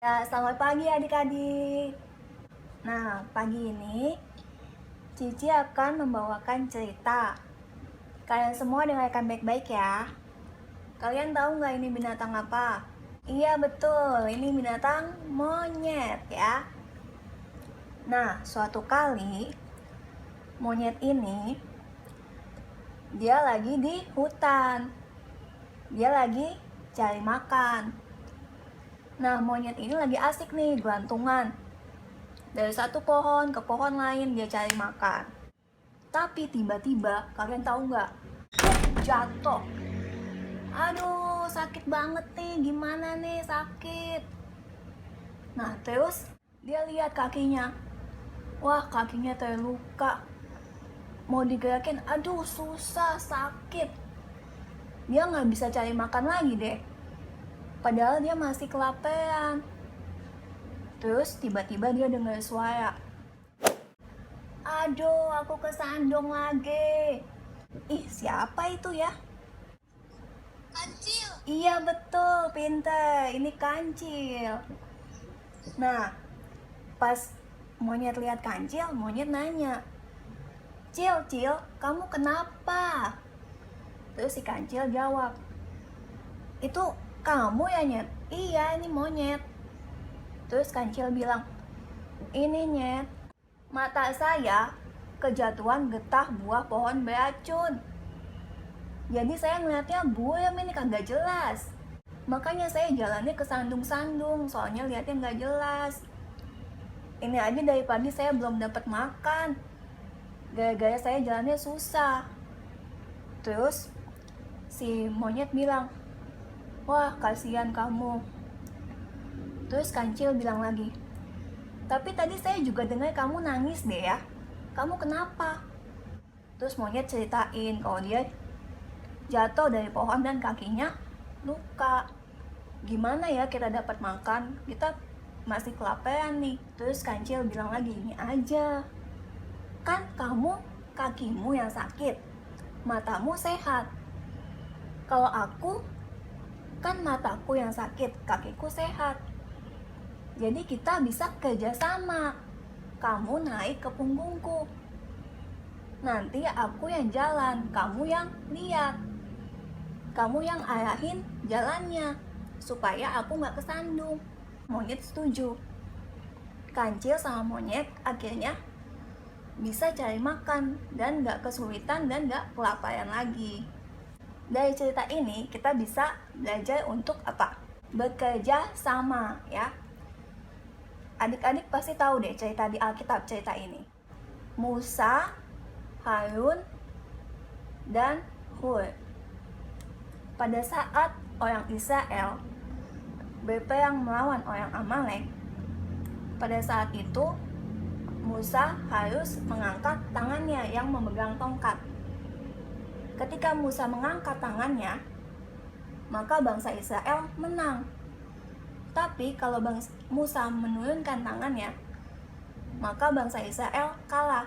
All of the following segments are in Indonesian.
Ya, selamat pagi adik-adik. Nah, pagi ini Cici akan membawakan cerita. Kalian semua dengarkan baik-baik ya. Kalian tahu nggak ini binatang apa? Iya betul, ini binatang monyet ya. Nah, suatu kali monyet ini dia lagi di hutan. Dia lagi cari makan. Nah, monyet ini lagi asik nih gelantungan. Dari satu pohon ke pohon lain dia cari makan. Tapi tiba-tiba kalian tahu nggak? Jatuh. Aduh, sakit banget nih. Gimana nih sakit? Nah, terus dia lihat kakinya. Wah, kakinya terluka. Mau digerakin, aduh susah, sakit. Dia nggak bisa cari makan lagi deh. Padahal dia masih kelaparan. Terus tiba-tiba dia dengar suara. Aduh, aku kesandung lagi. Ih, siapa itu ya? Kancil. Iya betul, pinter. Ini kancil. Nah, pas monyet lihat kancil, monyet nanya, Cil, Cil, kamu kenapa? Terus si kancil jawab, itu kamu ya, Nyet? Iya, ini monyet. Terus kancil bilang, ini, Nyet, mata saya kejatuhan getah buah pohon beracun. Jadi saya ngeliatnya buram ini kagak jelas. Makanya saya jalannya kesandung-sandung, soalnya liatnya nggak jelas. Ini aja dari pagi saya belum dapat makan. Gara-gara saya jalannya susah. Terus si monyet bilang, wah kasihan kamu. Terus kancil bilang lagi, tapi tadi saya juga dengar kamu nangis deh ya. Kamu kenapa? Terus monyet ceritain kalau dia jatuh dari pohon dan kakinya luka. Gimana ya kita dapat makan? Kita masih kelaparan nih. Terus kancil bilang lagi, ini aja. Kan kamu kakimu yang sakit, matamu sehat. Kalau aku kan mataku yang sakit, kakiku sehat. Jadi kita bisa kerjasama. Kamu naik ke punggungku. Nanti aku yang jalan, kamu yang lihat. Kamu yang arahin jalannya, supaya aku nggak kesandung. Monyet setuju. Kancil sama monyet akhirnya bisa cari makan dan nggak kesulitan dan nggak kelaparan lagi. Dari cerita ini kita bisa belajar untuk apa? Bekerja sama ya. Adik-adik pasti tahu deh cerita di Alkitab cerita ini. Musa, Harun, dan Hur. Pada saat orang Israel berperang melawan orang Amalek, pada saat itu Musa harus mengangkat tangannya yang memegang tongkat. Ketika Musa mengangkat tangannya, maka bangsa Israel menang. Tapi kalau Musa menurunkan tangannya, maka bangsa Israel kalah.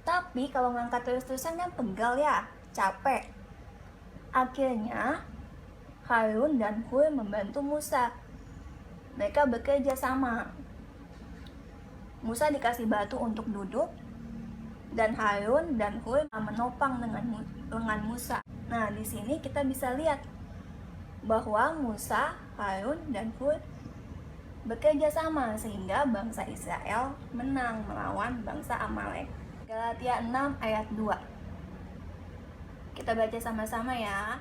Tapi kalau ngangkat terus-terusan kan pegal ya, capek. Akhirnya Harun dan Hur membantu Musa. Mereka bekerja sama. Musa dikasih batu untuk duduk, dan Harun dan Hur menopang dengan Musa. Nah, di sini kita bisa lihat bahwa Musa, Harun, dan Hur bekerja sama sehingga bangsa Israel menang melawan bangsa Amalek. Galatia 6 ayat 2. Kita baca sama-sama ya.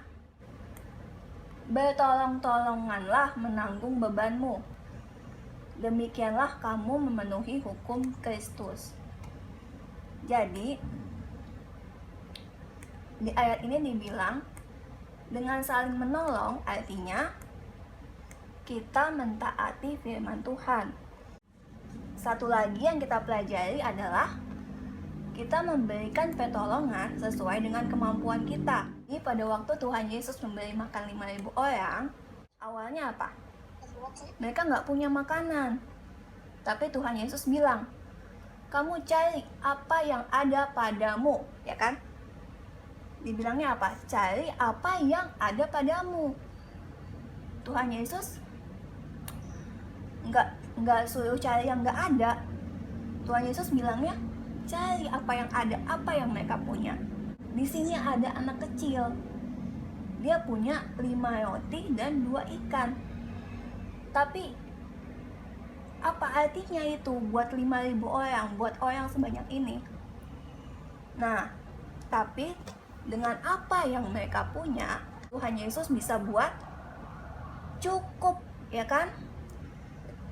Bertolong-tolonganlah menanggung bebanmu. Demikianlah kamu memenuhi hukum Kristus. Jadi, di ayat ini dibilang, dengan saling menolong artinya kita mentaati firman Tuhan. Satu lagi yang kita pelajari adalah kita memberikan pertolongan sesuai dengan kemampuan kita. Jadi pada waktu Tuhan Yesus memberi makan 5.000 orang, awalnya apa? Mereka nggak punya makanan. Tapi Tuhan Yesus bilang, kamu cari apa yang ada padamu, ya kan? Dibilangnya apa? Cari apa yang ada padamu. Tuhan Yesus nggak suruh cari yang nggak ada. Tuhan Yesus bilangnya cari apa yang ada, apa yang mereka punya. Di sini ada anak kecil, dia punya 5 roti dan 2 ikan. Tapi apa artinya itu buat 5.000 orang, buat orang sebanyak ini? Nah, tapi dengan apa yang mereka punya, Tuhan Yesus bisa buat cukup, ya kan?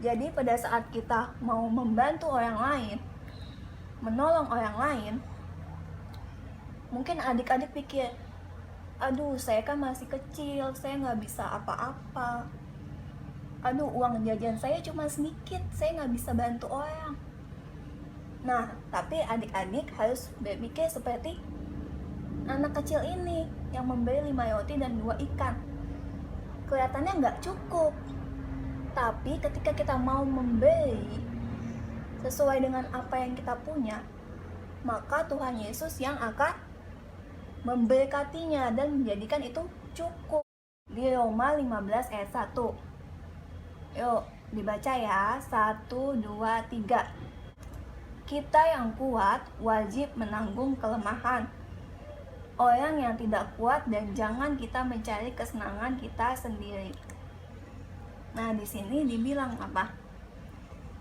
Jadi pada saat kita mau membantu orang lain, menolong orang lain, mungkin adik-adik pikir, aduh saya kan masih kecil, saya nggak bisa apa-apa. Aduh uang jajan saya cuma sedikit, saya nggak bisa bantu orang. Nah, tapi adik-adik harus berpikir seperti anak kecil ini yang membeli 5 roti dan 2 ikan. Kelihatannya nggak cukup. Tapi ketika kita mau memberi sesuai dengan apa yang kita punya, maka Tuhan Yesus yang akan memberkatinya dan menjadikan itu cukup. Di Roma 15 ayat 1. Yuk, dibaca ya. 1, 2, 3. Kita yang kuat wajib menanggung kelemahan orang yang tidak kuat, dan jangan kita mencari kesenangan kita sendiri. Nah, di sini dibilang apa?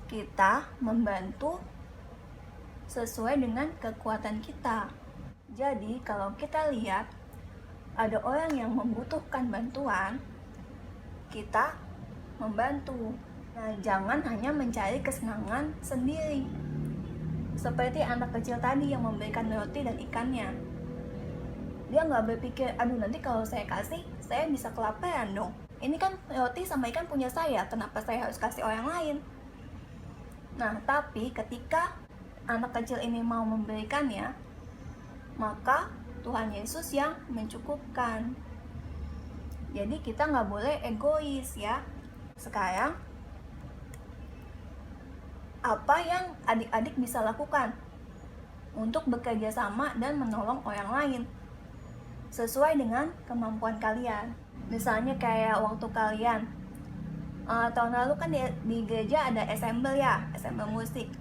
Kita membantu sesuai dengan kekuatan kita. Jadi, kalau kita lihat ada orang yang membutuhkan bantuan, kita membantu. Nah, jangan hanya mencari kesenangan sendiri. Seperti anak kecil tadi yang memberikan roti dan ikannya. Dia nggak berpikir, aduh nanti kalau saya kasih, saya bisa kelaparan dong. Ini kan roti sama ikan punya saya, kenapa saya harus kasih orang lain? Nah, tapi ketika anak kecil ini mau memberikannya, maka Tuhan Yesus yang mencukupkan. Jadi kita nggak boleh egois ya. Sekarang, apa yang adik-adik bisa lakukan untuk bekerja sama dan menolong orang lain sesuai dengan kemampuan kalian? Misalnya kayak waktu kalian tahun lalu kan di gereja ada ensemble ya, ensemble musik.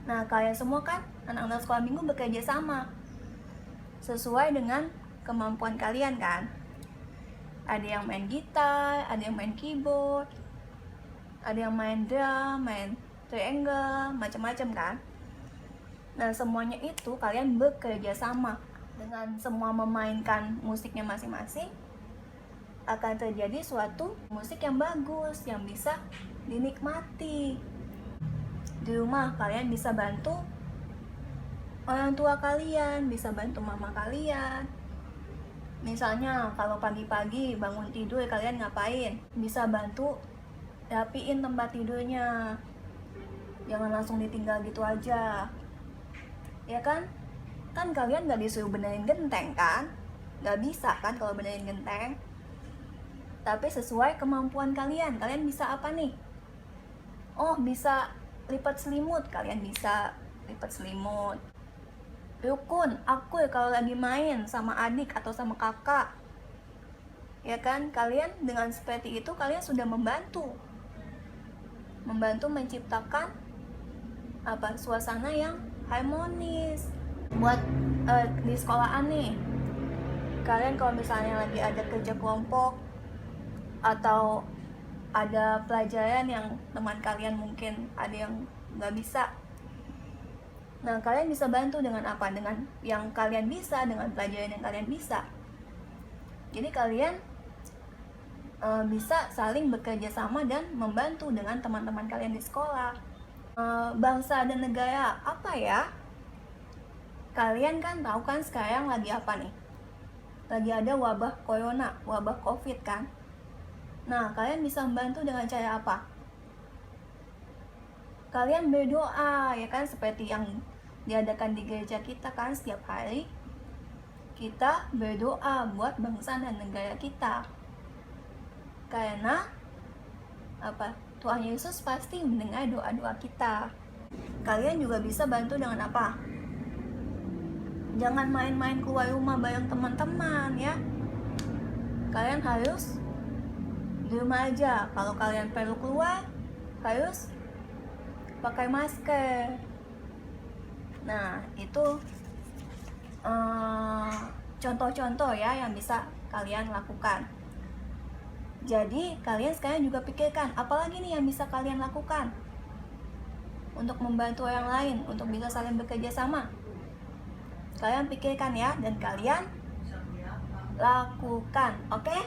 Nah, kalian semua kan anak-anak sekolah minggu bekerja sama sesuai dengan kemampuan kalian kan. Ada yang main gitar, ada yang main keyboard, ada yang main drum, main triangle, macam-macam kan. Nah, semuanya itu kalian bekerja sama. Dengan semua memainkan musiknya masing-masing, akan terjadi suatu musik yang bagus, yang bisa dinikmati. Di rumah kalian bisa bantu orang tua kalian, bisa bantu mama kalian. Misalnya kalau pagi-pagi bangun tidur kalian ngapain? Bisa bantu rapiin tempat tidurnya. Jangan langsung ditinggal gitu aja, ya kan? Kan kalian gak disuruh benerin genteng kan? Gak bisa kan kalau benerin genteng. Tapi sesuai kemampuan kalian, kalian bisa apa nih? Oh, bisa lipat selimut, kalian bisa lipat selimut. Rukun, akur kalau lagi main sama adik atau sama kakak, ya kan? Kalian dengan seperti itu kalian sudah membantu menciptakan suasana yang harmonis buat di sekolahan nih. Kalian kalau misalnya lagi ada kerja kelompok atau ada pelajaran yang teman kalian mungkin ada yang nggak bisa, nah kalian bisa bantu dengan apa? Dengan yang kalian bisa, dengan pelajaran yang kalian bisa. Jadi kalian bisa saling bekerja sama dan membantu dengan teman-teman kalian di sekolah. Bangsa dan negara apa ya? Kalian kan tahu kan sekarang lagi apa nih? Lagi ada wabah corona, wabah covid kan? Nah, kalian bisa membantu dengan cara apa? Kalian berdoa, ya kan? Seperti yang diadakan di gereja kita kan setiap hari. Kita berdoa buat bangsa dan negara kita. Karena Tuhan Yesus pasti mendengar doa-doa kita. Kalian juga bisa bantu dengan apa? Jangan main-main keluar rumah bareng teman-teman ya. Kalian harus di rumah aja. Kalau kalian perlu keluar, harus pakai masker. Nah, itu contoh-contoh ya yang bisa kalian lakukan. Jadi kalian sekarang juga pikirkan apalagi nih yang bisa kalian lakukan untuk membantu orang lain, untuk bisa saling bekerja sama. Kalian pikirkan ya, dan kalian lakukan, oke?